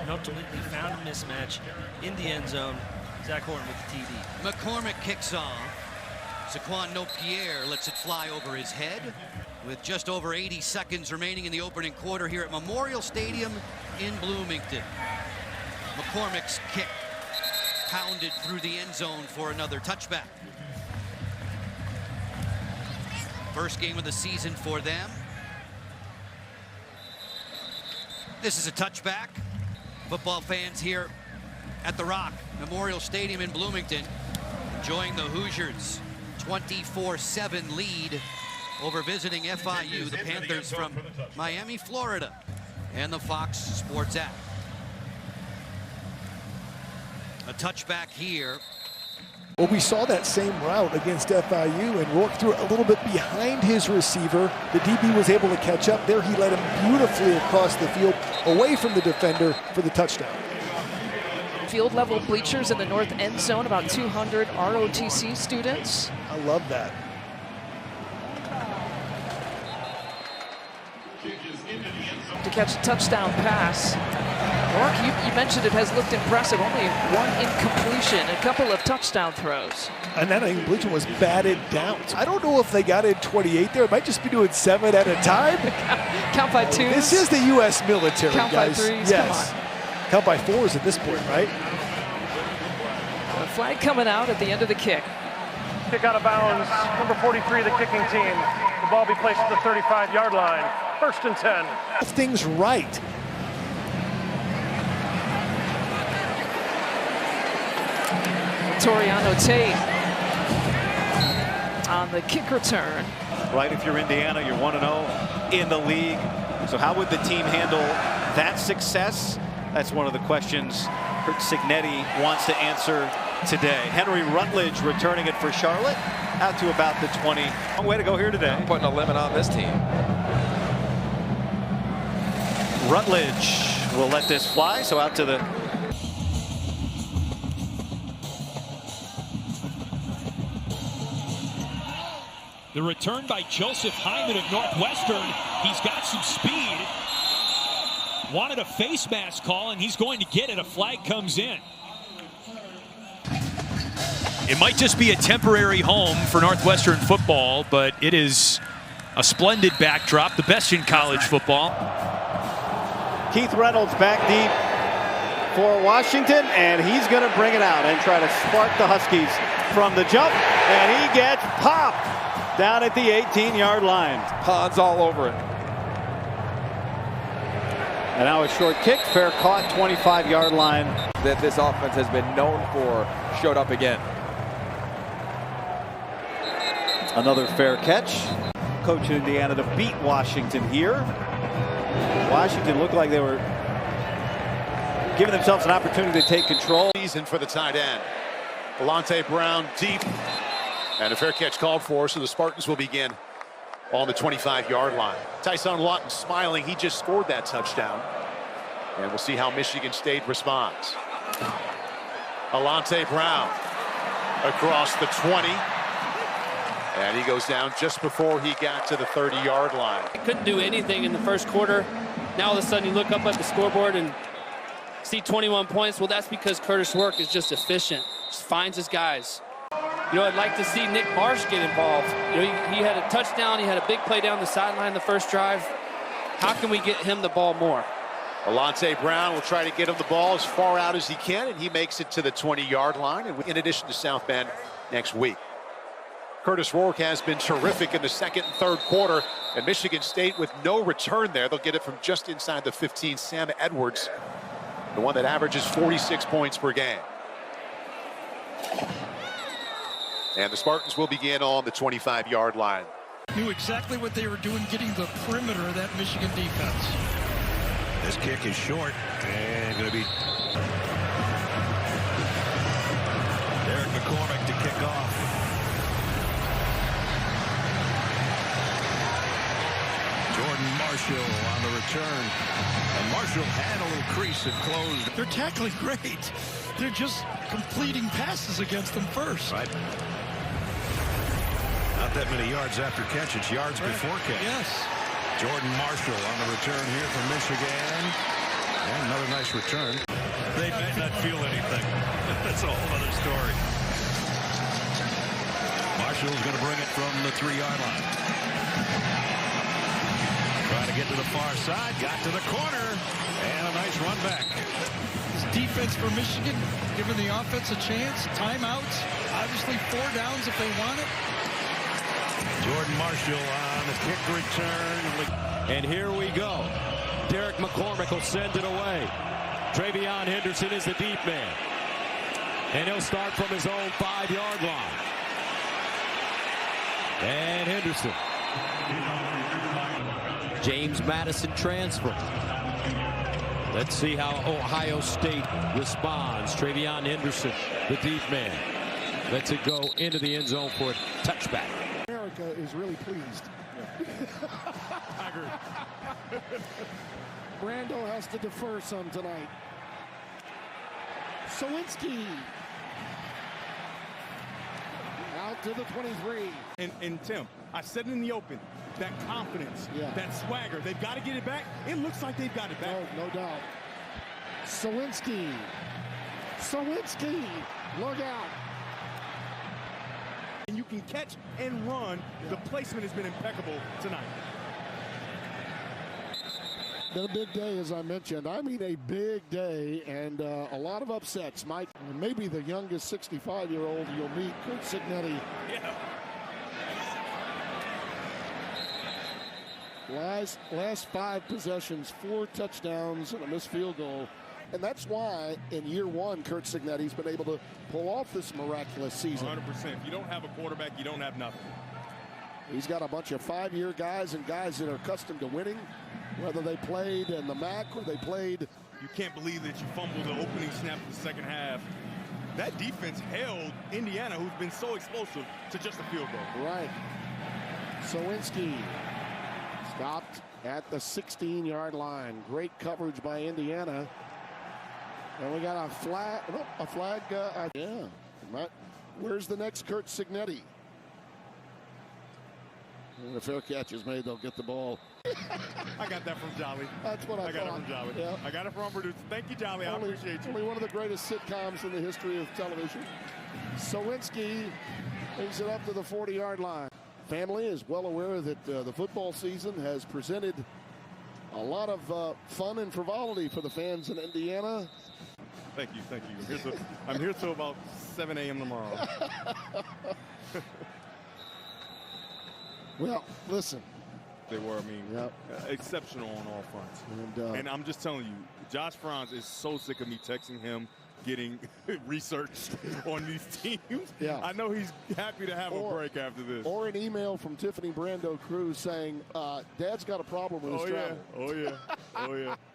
and ultimately found a mismatch in the end zone. Zach Horton with the TD. McCormick kicks off. Zaquan Nopierre lets it fly over his head. With just over 80 seconds remaining in the opening quarter here at Memorial Stadium in Bloomington. McCormick's kick pounded through the end zone for another touchback. First game of the season for them. This is a touchback. Football fans here at the Rock, Memorial Stadium in Bloomington, enjoying the Hoosiers' 24-7 lead over visiting FIU, the Panthers from Miami, Florida, and the Fox Sports app. A touchback here. Well, we saw that same route against FIU, and Rourke threw it a little bit behind his receiver. The DB was able to catch up there. He led him beautifully across the field, away from the defender for the touchdown. Field level bleachers in the north end zone, about 200 ROTC students. I love that. To catch a touchdown pass. Rourke, you mentioned it has looked impressive. Only one incompletion, a couple of touchdown throws. And that incompletion was batted down. I don't know if they got in 28 there. It might just be doing 7 at a time. Count by 2s. This is the U.S. military, Count guys. by 3s, yes. come on. Count by 4s at this point, right? A flag coming out at the end of the kick. Kick out of bounds, number 43, the kicking team. The ball be placed at the 35-yard line. 1st and 10. Things right. Toriano Tate on the kick return. Right, if you're Indiana, you're 1-0 in the league. So how would the team handle that success? That's one of the questions Kurt Cignetti wants to answer today. Henry Rutledge returning it for Charlotte out to about the 20. Long way to go here today. I'm putting a limit on this team. Rutledge will let this fly, so out to the The return by Joseph Hyman of Northwestern. He's got some speed. Wanted a face mask call, and he's going to get it. A flag comes in. It might just be a temporary home for Northwestern football, but it is a splendid backdrop, the best in college football. Keith Reynolds back deep for Washington, and he's going to bring it out and try to spark the Huskies from the jump, and he gets popped down at the 18-yard line. Ponds all over it. And now a short kick, fair caught, 25-yard line. That this offense has been known for showed up again. Another fair catch. Coach in Indiana to beat Washington here. Washington looked like they were giving themselves an opportunity to take control. Season for the tight end. Alante Brown deep. And a fair catch called for, so the Spartans will begin on the 25-yard line. Tyson Lawton smiling. He just scored that touchdown. And we'll see how Michigan State responds. Alante Brown across the 20. And he goes down just before he got to the 30-yard line. Couldn't do anything in the first quarter. Now all of a sudden you look up at the scoreboard and see 21 points. Well, that's because Curtis Rourke is just efficient. Just finds his guys. You know, I'd like to see Nick Marsh get involved. You know, he had a touchdown. He had a big play down the sideline the first drive. How can we get him the ball more? Alante Brown will try to get him the ball as far out as he can, and he makes it to the 20-yard line, and in addition to South Bend next week. Curtis Rourke has been terrific in the second and third quarter, and Michigan State with no return there. They'll get it from just inside the 15. Sam Edwards, the one that averages 46 points per game. And the Spartans will begin on the 25-yard line. Knew exactly what they were doing, getting the perimeter of that Michigan defense. This kick is short and going to be Derek McCormick to kick off. Jordan Marshall on the return. And Marshall had a little crease that closed. They're tackling great. They're just completing passes against them first. Right. Not that many yards after catch. It's yards before catch. Yes. Jordan Marshall on the return here from Michigan. And another nice return. They may not feel anything. That's a whole other story. Marshall's going to bring it from the 3-yard line. Trying to get to the far side. Got to the corner. And a nice run back. This defense for Michigan giving the offense a chance. Timeouts. Obviously 4 downs if they want it. Jordan Marshall on the kick return. And here we go. Derek McCormick will send it away. Travion Henderson is the deep man. And he'll start from his own 5-yard line. And Henderson. James Madison transfer. Let's see how Ohio State responds. Travion Henderson, the deep man. Lets it go into the end zone for a touchback. America is really pleased. I agree. Brando has to defer some tonight. Sawinski. Out to the 23. And Tim, I said it in the open, that confidence, that swagger, they've got to get it back. It looks like they've got it back. No doubt. Sawinski. Look out. And you can catch and run. The placement has been impeccable tonight. The big day, as I mentioned. I mean, a big day and a lot of upsets. Mike, maybe the youngest 65-year-old you'll meet, Curt Cignetti. Last 5 possessions, 4 touchdowns and a missed field goal. And that's why in year 1, Curt Cignetti's been able to pull off this miraculous season. 100%. If you don't have a quarterback, you don't have nothing. He's got a bunch of 5-year guys and guys that are accustomed to winning, whether they played in the MAC or they played. You can't believe that you fumbled the opening snap of the second half. That defense held Indiana, who's been so explosive, to just a field goal. Right. Sawinski stopped at the 16-yard line. Great coverage by Indiana. And we got a flag. Where's the next Curt Cignetti? And if a fair catch is made, they'll get the ball. I got that from Jolly. That's what I got thought. it from Jolly. Yeah. I got it from our producer. Thank you, Jolly. I appreciate you. Only one of the greatest sitcoms in the history of television. Sawinski brings it up to the 40-yard line. Family is well aware that the football season has presented a lot of fun and frivolity for the fans in Indiana. Thank you. I'm here till about 7 a.m. tomorrow. Well, listen. They were, exceptional on all fronts. And I'm just telling you, Josh Franz is so sick of me texting him, getting research on these teams. Yeah. I know he's happy to have a break after this. Or an email from Tiffany Brando Cruz saying, Dad's got a problem with his travel. Oh, yeah.